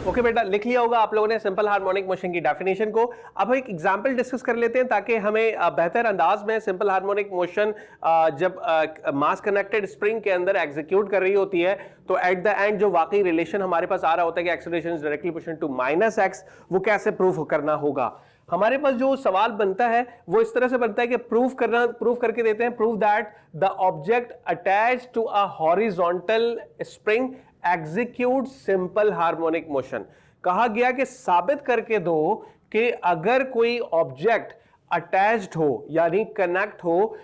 Okay बेटा, लिख लिया होगा आप लोगों ने सिंपल हार्मोनिक मोशन की डेफिनेशन को। अब एक एग्जांपल डिस्कस कर लेते हैं ताकि हमें बेहतर अंदाज में सिंपल हार्मोनिक मोशन जब मास कनेक्टेड स्प्रिंग के अंदर एग्जीक्यूट कर रही होती है तो एट द एंड जो वाकई रिलेशन हमारे पास आ रहा होता है कि acceleration is directly proportional to -x, वो कैसे प्रूफ करना होगा। हमारे पास जो सवाल बनता है वो इस तरह से बनता है कि प्रूफ करके देते हैं, proof that the object attached to a horizontal spring execute simple harmonic motion. कहा गया कि साबित करके दो कि अगर कोई ऑब्जेक्ट अटैच्ड हो यानी कनेक्ट हो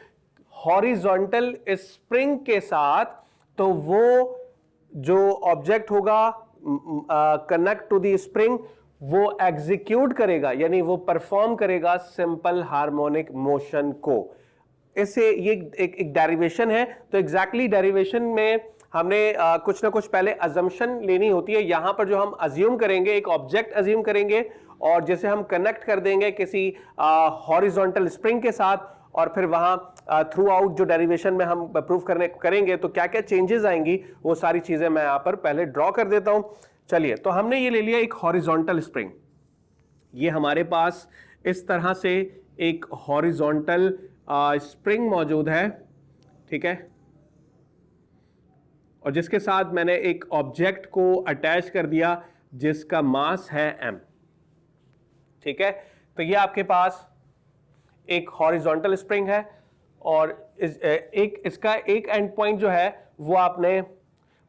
हॉरिजॉन्टल स्प्रिंग के साथ तो वो जो ऑब्जेक्ट होगा कनेक्ट टू द स्प्रिंग वो एग्जीक्यूट करेगा यानी वो परफॉर्म करेगा सिंपल हार्मोनिक मोशन को। इससे ये एक डेरिवेशन है, तो एग्जैक्टली डेरिवेशन में हमने कुछ ना कुछ पहले अजम्पशन लेनी होती है। यहां पर जो हम अज्यूम करेंगे, एक ऑब्जेक्ट अज्यूम करेंगे और जैसे हम कनेक्ट कर देंगे किसी हॉरिजॉन्टल स्प्रिंग के साथ और फिर वहां थ्रू आउट जो डेरिवेशन में हम प्रूफ करेंगे तो क्या क्या चेंजेस आएंगी वो सारी चीजें मैं यहां पर पहले ड्रॉ कर देता हूं। चलिए, तो हमने ये ले लिया एक हॉरिजॉन्टल स्प्रिंग। ये हमारे पास इस तरह से एक हॉरिजॉन्टल स्प्रिंग मौजूद है, ठीक है, और जिसके साथ मैंने एक ऑब्जेक्ट को अटैच कर दिया जिसका मास है m, ठीक है। तो ये आपके पास एक हॉरिजॉन्टल स्प्रिंग है और इसका एक एंड पॉइंट जो है वो आपने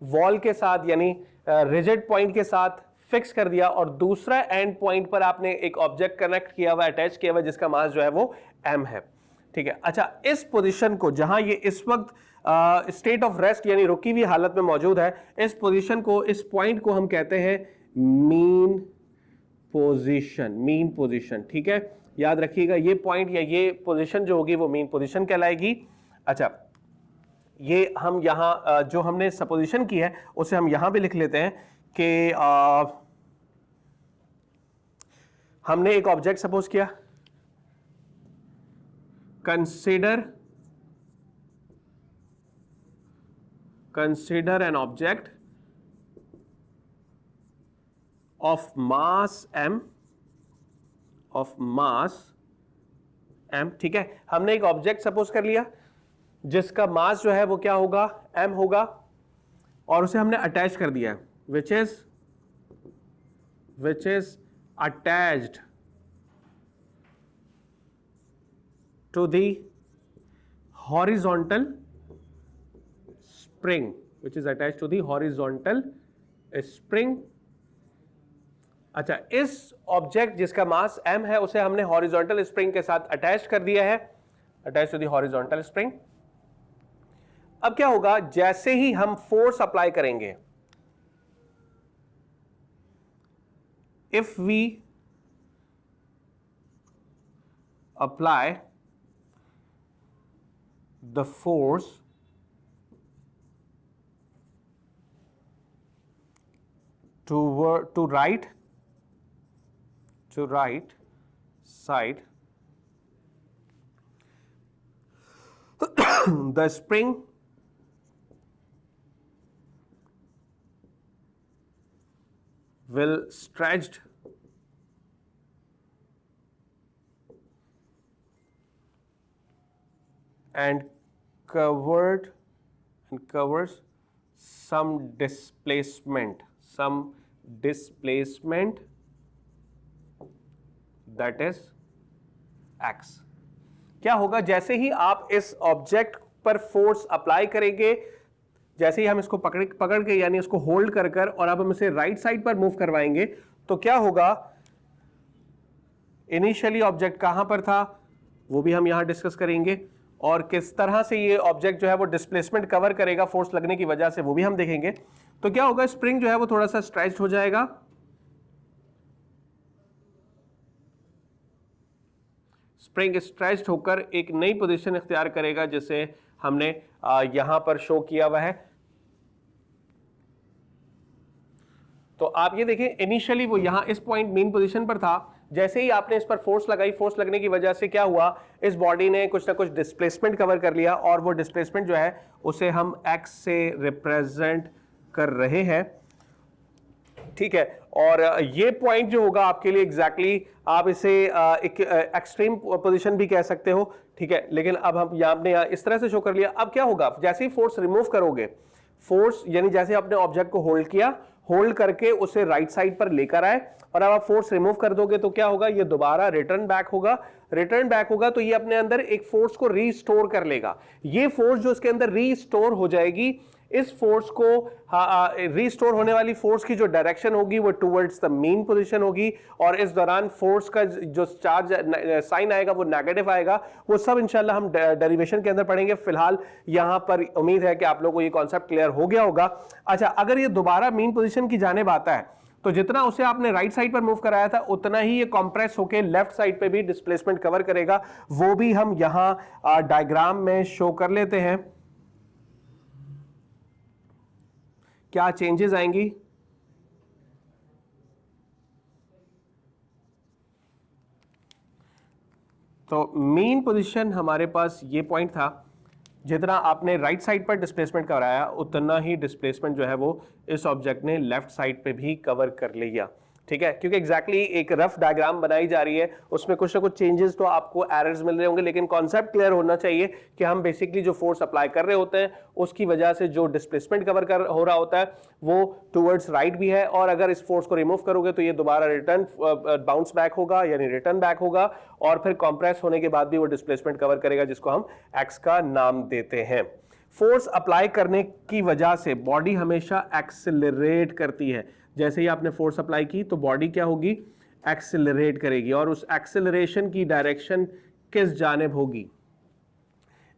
वॉल के साथ यानी रिजिड पॉइंट के साथ फिक्स कर दिया और दूसरा एंड पॉइंट पर आपने एक ऑब्जेक्ट कनेक्ट किया हुआ, अटैच किया हुआ जिसका मास जो है वो m है, ठीक है। अच्छा, इस पोजीशन को जहां ये इस वक्त स्टेट ऑफ रेस्ट यानी रुकी हुई हालत में मौजूद है, इस पोजीशन को, इस पॉइंट को हम कहते हैं मीन पोजीशन, ठीक है। याद रखिएगा ये पॉइंट या ये पोजीशन जो होगी वो मीन पोजीशन कहलाएगी। अच्छा, ये हम यहां जो हमने सपोजिशन की है उसे हम यहां भी लिख लेते हैं कि हमने एक ऑब्जेक्ट सपोज किया, consider an object of mass m, ठीक है। हमने एक ऑब्जेक्ट सपोज कर लिया जिसका मास जो है वो क्या होगा, m होगा, और उसे हमने अटैच कर दिया है which is attached to the horizontal spring, अच्छा, इस ऑब्जेक्ट जिसका मास m है उसे हमने हॉरिजॉन्टल स्प्रिंग के साथ अटैच कर दिया है, attach to the horizontal spring. अब क्या होगा, जैसे ही हम फोर्स अप्लाई करेंगे, if we apply the force to right side, the spring will stretched and covers some displacement that is x। क्या होगा, जैसे ही आप इस ऑब्जेक्ट पर फोर्स अप्लाई करेंगे, जैसे ही हम इसको पकड़ के यानी इसको होल्ड कर और अब हम इसे राइट साइड पर मूव करवाएंगे तो क्या होगा, इनिशियली ऑब्जेक्ट कहां पर था वो भी हम यहां डिस्कस करेंगे और किस तरह से ये ऑब्जेक्ट जो है वो डिस्प्लेसमेंट कवर करेगा फोर्स लगने की वजह से, वो भी हम देखेंगे। तो क्या होगा, स्प्रिंग जो है वो थोड़ा सा स्ट्रेच्ड हो जाएगा, स्प्रिंग स्ट्रेच्ड होकर एक नई पोजीशन इख्तियार करेगा जिसे हमने यहां पर शो किया हुआ है। तो आप ये देखें, इनिशियली वो यहां इस पॉइंट मीन पोजीशन पर था, जैसे ही आपने इस पर फोर्स लगाई, फोर्स लगने की वजह से क्या हुआ, इस बॉडी ने कुछ ना कुछ डिस्प्लेसमेंट कवर कर लिया और वो डिस्प्लेसमेंट जो है उसे हम x से रिप्रेजेंट कर रहे हैं, ठीक है। और ये पॉइंट जो होगा आपके लिए एग्जैक्टली आप इसे एक एक्सट्रीम पोजीशन भी कह सकते हो, ठीक है। लेकिन अब हम यहाँ इस तरह से शो कर लिया। अब क्या होगा, जैसे ही फोर्स रिमूव करोगे, फोर्स यानी जैसे आपने ऑब्जेक्ट को होल्ड किया, होल्ड करके उसे राइट साइड पर लेकर आए और अब आप फोर्स रिमूव कर दोगे तो क्या होगा, ये दोबारा रिटर्न बैक होगा। रिटर्न बैक होगा तो ये अपने अंदर एक फोर्स को रीस्टोर कर लेगा। ये फोर्स जो इसके अंदर रीस्टोर हो जाएगी, इस फोर्स को रीस्टोर होने वाली फोर्स की जो डायरेक्शन होगी वो टुवर्ड्स द मीन पोजीशन होगी, और इस दौरान फोर्स का जो चार्ज साइन आएगा वो नेगेटिव आएगा। वो सब इंशाल्लाह हम डेरिवेशन के अंदर पढ़ेंगे। फिलहाल यहां पर उम्मीद है कि आप लोगों को ये कॉन्सेप्ट क्लियर हो गया होगा। अच्छा, अगर ये दोबारा मीन पोजीशन की जानिब आता है तो जितना उसे आपने राइट साइड पर मूव कराया था उतना ही ये कंप्रेस होकर लेफ्ट साइड पे भी डिस्प्लेसमेंट कवर करेगा। वो भी हम यहां डायग्राम में शो कर लेते हैं, क्या चेंजेस आएंगी। तो मीन पोजीशन हमारे पास ये पॉइंट था, जितना आपने राइट साइड पर डिस्प्लेसमेंट कराया उतना ही डिस्प्लेसमेंट जो है वो इस ऑब्जेक्ट ने लेफ्ट साइड पे भी कवर कर लिया, ठीक है। क्योंकि एग्जैक्टली एक रफ डायग्राम बनाई जा रही है, उसमें कुछ ना कुछ चेंजेस तो आपको एरर्स मिल रहे होंगे, लेकिन कॉन्सेप्ट क्लियर होना चाहिए कि हम बेसिकली जो फोर्स अप्लाई कर रहे होते हैं उसकी वजह से जो डिस्प्लेसमेंट कवर हो रहा होता है वो टुवर्ड्स राइट भी है, और अगर इस फोर्स को रिमूव करोगे तो ये दोबारा रिटर्न बाउंस बैक होगा यानी रिटर्न बैक होगा, और फिर कॉम्प्रेस होने के बाद भी वो डिस्प्लेसमेंट कवर करेगा, जिसको हम एक्स का नाम देते हैं। फोर्स अप्लाई करने की वजह से बॉडी हमेशा एक्सेलरेट करती है। जैसे ही आपने फोर्स अप्लाई की तो बॉडी क्या होगी, एक्सेलरेट करेगी, और उस एक्सेलरेशन की डायरेक्शन किस जानिब होगी,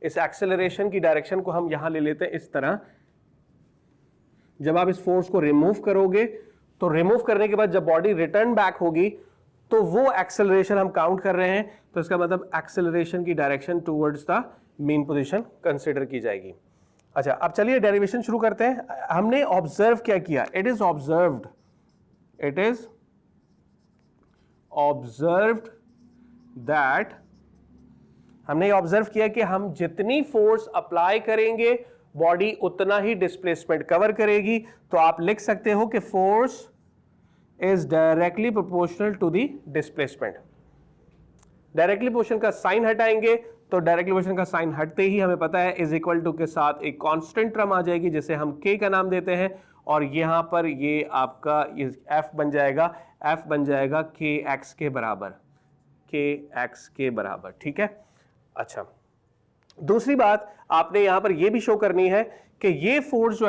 इस एक्सेलरेशन की डायरेक्शन को हम यहां ले लेते हैं इस तरह। जब आप इस फोर्स को रिमूव करोगे तो रिमूव करने के बाद जब बॉडी रिटर्न बैक होगी तो वो एक्सेलरेशन हम काउंट कर रहे हैं, तो इसका मतलब एक्सेलरेशन की direction towards the mean position consider की जाएगी। अच्छा, अब चलिए डेरिवेशन शुरू करते हैं। हमने ऑब्जर्व क्या किया, इट इज ऑब्जर्व्ड दैट, हमने ऑब्जर्व किया कि हम जितनी फोर्स अप्लाई करेंगे बॉडी उतना ही डिस्प्लेसमेंट कवर करेगी। तो आप लिख सकते हो कि force is directly proportional to the displacement. Directly proportion का साइन हटाएंगे तो डायरेक्टली प्रोपोर्शन का साइन हटते ही हमें पता है इज इक्वल टू के साथ एक कांस्टेंट टर्म आ जाएगी जिसे हम के का नाम देते हैं, और यहां पर ये आपका एफ बन जाएगा के एक्स के बराबर, ठीक है। अच्छा, दूसरी बात आपने यहां पर यह भी शो करनी है कि ये फोर्स जो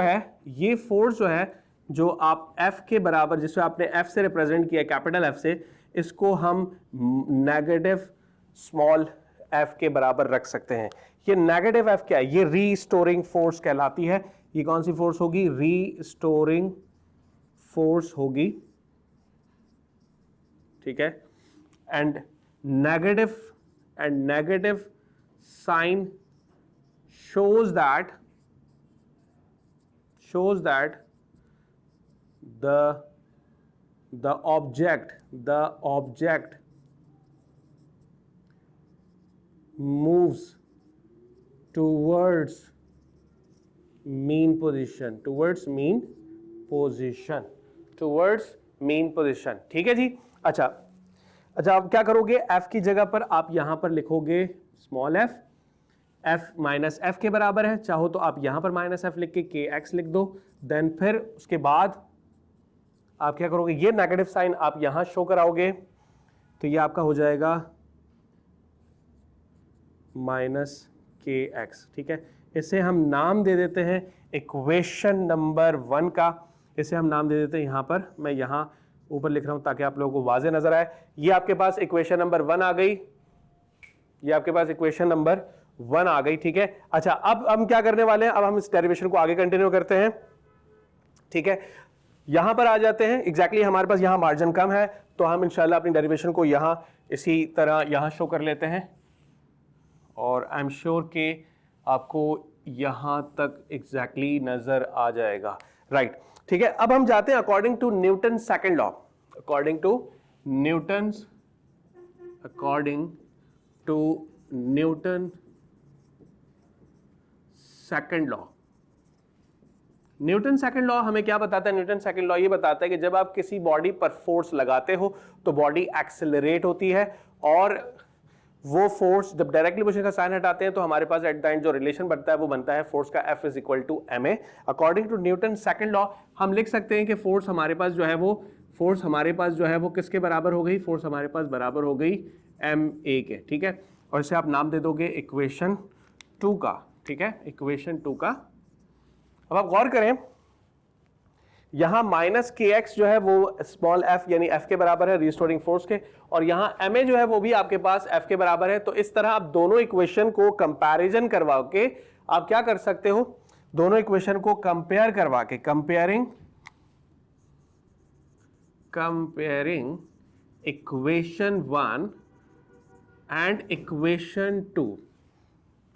है जो आप एफ के बराबर, जिसे आपने एफ से रिप्रेजेंट किया कैपिटल एफ से, इसको हम नेगेटिव स्मॉल एफ के बराबर रख सकते हैं। ये नेगेटिव एफ क्या है, ये रीस्टोरिंग फोर्स कहलाती है। ये कौन सी फोर्स होगी, रीस्टोरिंग फोर्स होगी, ठीक है। And negative sign shows that the object moves towards mean position, ठीक है जी। अच्छा, आप क्या करोगे, f की जगह पर आप यहां पर लिखोगे small f, f minus F के बराबर है। चाहो तो आप यहां पर माइनस एफ लिख के के एक्स लिख दो। देन फिर उसके बाद आप क्या करोगे, ये नेगेटिव साइन आप यहां शो कराओगे तो ये आपका हो जाएगा माइनस के एक्स, ठीक है। इसे हम नाम दे देते हैं इक्वेशन नंबर 1 का। इसे हम नाम दे देते हैं, यहां पर मैं यहां ऊपर लिख रहा हूं ताकि आप लोगों को वाज़ेह नजर आए। ये आपके पास इक्वेशन नंबर 1 आ गई, ये आपके पास इक्वेशन नंबर 1 आ गई, ठीक है। अच्छा, अब हम क्या करने वाले हैं, अब हम इस डेरिवेशन को आगे कंटिन्यू करते हैं, ठीक है। यहां पर आ जाते हैं, एग्जैक्टली हमारे पास यहां मार्जिन कम है तो हम इंशाल्लाह अपनी डेरिवेशन को यहां इसी तरह यहां शो कर लेते हैं, और आई एम श्योर कि आपको यहां तक एग्जैक्टली नजर आ जाएगा, राइट, ठीक है। अब हम जाते हैं according to Newton second law, according to Newton second law. Newton second law हमें क्या बताता है? न्यूटन सेकंड लॉ ये बताता है कि जब आप किसी बॉडी पर फोर्स लगाते हो तो बॉडी एक्सेलरेट होती है, और वो फोर्स जब डायरेक्टली मोशन का साइन हटाते हैं तो हमारे पास एट द एंड जो रिलेशन बनता है वो बनता है फोर्स का F is equal to ma। According to Newton second law हम लिख सकते हैं कि फोर्स हमारे पास जो है वो किसके बराबर हो गई? फोर्स हमारे पास बराबर हो गई ma के, ठीक है। और इसे आप नाम दे दोगे इक्वेशन 2 का, ठीक है, इक्वेशन 2 का। अब आप गौर करें, यहां माइनस के एक्स जो है वो स्मॉल एफ यानी एफ के बराबर है रिस्टोरिंग फोर्स के, और यहां एम ए जो है वो भी आपके पास एफ के बराबर है। तो इस तरह आप दोनों इक्वेशन को कंपैरिजन करवा के आप क्या कर सकते हो? दोनों इक्वेशन को कंपेयर करवा के, comparing equation 1 and equation 2,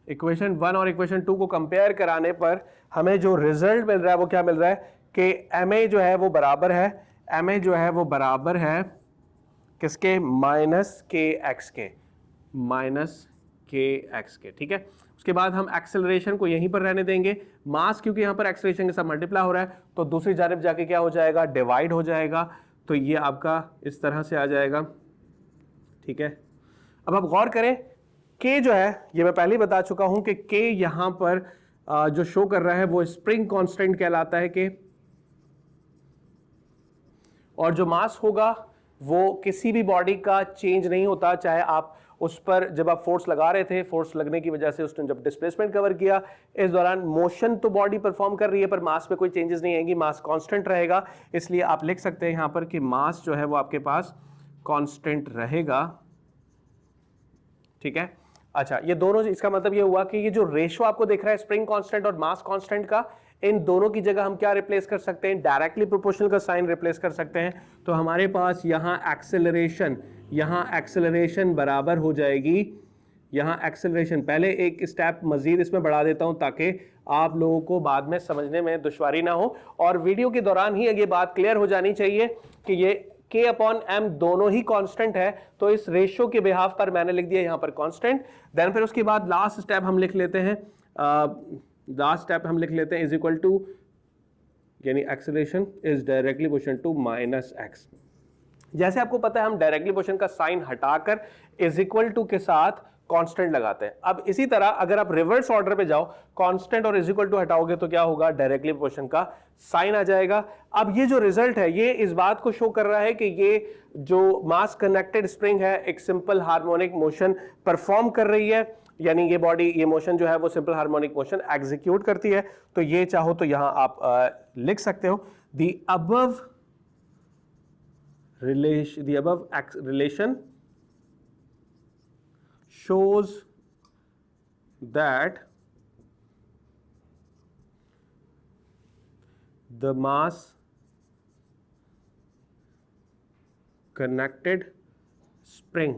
equation 1 और इक्वेशन 2 को कंपेयर कराने पर हमें जो रिजल्ट मिल रहा है वो क्या मिल रहा है कि ma जो है वो बराबर है, ma जो है वो बराबर है किसके? माइनस के एक्स के, माइनस के एक्स के, ठीक है। उसके बाद हम एक्सेलरेशन को यहीं पर रहने देंगे। मास क्योंकि यहाँ पर एक्सेलरेशन के साथ मल्टीप्लाई हो रहा है तो दूसरी जानिब जाके क्या हो जाएगा? डिवाइड हो जाएगा। तो ये आपका इस तरह से आ जाएगा, ठीक है। अब आप गौर करें, के जो है ये मैं पहले ही बता चुका हूं कि के यहां पर जो शो कर रहा है वो स्प्रिंग कांस्टेंट कहलाता है के, और जो मास होगा वो किसी भी बॉडी का चेंज नहीं होता, चाहे आप उस पर जब आप फोर्स लगा रहे थे, फोर्स लगने की वजह से उसने जब डिस्प्लेसमेंट कवर किया, इस दौरान मोशन तो बॉडी परफॉर्म कर रही है पर मास में कोई चेंजेस नहीं आएंगी, मास कांस्टेंट रहेगा। इसलिए आप लिख सकते हैं यहां पर कि मास जो है वो आपके पास कांस्टेंट रहेगा, ठीक है। अच्छा, ये दोनों, इसका मतलब ये हुआ कि ये जो रेशो आपको दिख रहा है स्प्रिंग कांस्टेंट और मास कांस्टेंट का, इन दोनों की जगह हम क्या रिप्लेस कर सकते हैं? डायरेक्टली प्रोपोर्शनल का साइन रिप्लेस कर सकते हैं। तो हमारे पास यहां एक्सेलरेशन बराबर हो जाएगी, यहां एक्सेलरेशन, पहले एक स्टेप मजीद इसमें बढ़ा देता हूं ताकि आप लोगों को बाद में समझने में दुश्वारी ना हो, और वीडियो के दौरान ही ये बात क्लियर हो जानी चाहिए कि ये K अपॉन M दोनों ही कांस्टेंट है। तो इस रेशियो के बिहाफ पर मैंने लिख दिया यहां पर कांस्टेंट। देन फिर उसके बाद लास्ट स्टेप हम लिख लेते हैं, इज इक्वल टू, यानी acceleration is directly proportional to minus x. जैसे आपको पता है हम डायरेक्टली प्रोपोर्शनल का साइन हटाकर इज इक्वल टू के साथ कांस्टेंट लगाते हैं। अब इसी तरह अगर आप रिवर्स ऑर्डर पे जाओ, कांस्टेंट और इज इक्वल टू हटाओगे तो क्या होगा? डायरेक्टली प्रोपोर्शनल का साइन आ जाएगा। अब ये जो रिजल्ट है ये इस बात को शो कर रहा है कि ये जो मास कनेक्टेड स्प्रिंग है एक सिंपल हार्मोनिक मोशन परफॉर्म कर रही है, यानी ये बॉडी, ये मोशन जो है वो सिंपल हार्मोनिक मोशन एग्जीक्यूट करती है। तो ये चाहो तो यहां आप लिख सकते हो, the above relation shows that the mass connected spring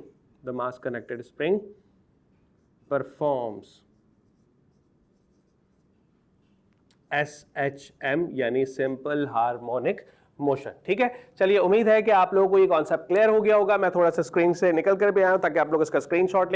performs SHM यानी सिंपल हार्मोनिक मोशन, ठीक है। चलिए, उम्मीद है कि आप लोगों को ये कॉन्सेप्ट क्लियर हो गया होगा। मैं थोड़ा सा स्क्रीन से निकल कर भी आया हूं ताकि आप लोग इसका स्क्रीनशॉट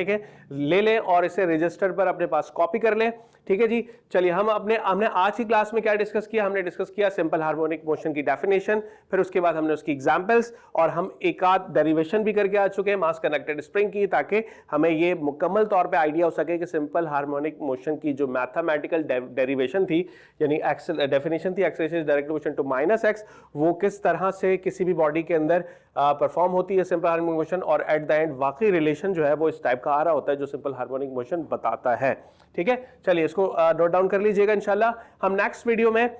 ले लें और इसे रजिस्टर पर अपने पास कॉपी कर लें, ठीक है जी। चलिए, हमने आज की क्लास में क्या डिस्कस किया? हमने डिस्कस किया सिंपल हार्मोनिक मोशन की डेफिनेशन, फिर उसके बाद हमने उसकी एग्जांपल्स, और हम एक आध डेरिवेशन भी करके आ चुके हैं मास कनेक्टेड स्प्रिंग की, ताकि हमें ये मुकम्मल तौर पे आइडिया हो सके कि सिंपल हार्मोनिक मोशन की जो मैथमेटिकल डेरिवेशन थी, यानी डेफिनेशन थी acceleration direct proportional to minus x, वो किस तरह से किसी भी बॉडी के अंदर परफॉर्म होती है सिंपल हार्मोनिक मोशन, और एट द एंड वाकई रिलेशन जो है वो इस टाइप का आ रहा होता है जो सिंपल हार्मोनिक मोशन बताता है, ठीक है। चलिए, इसको नोट डाउन कर लीजिएगा। इंशाल्लाह हम नेक्स्ट वीडियो में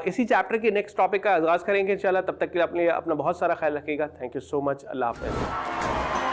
इसी चैप्टर के नेक्स्ट टॉपिक का आगाज करेंगे इंशाल्लाह। तब तक के लिए अपना बहुत सारा ख्याल रखिएगा। Thank you so much. अल्लाह हाफ़िज़।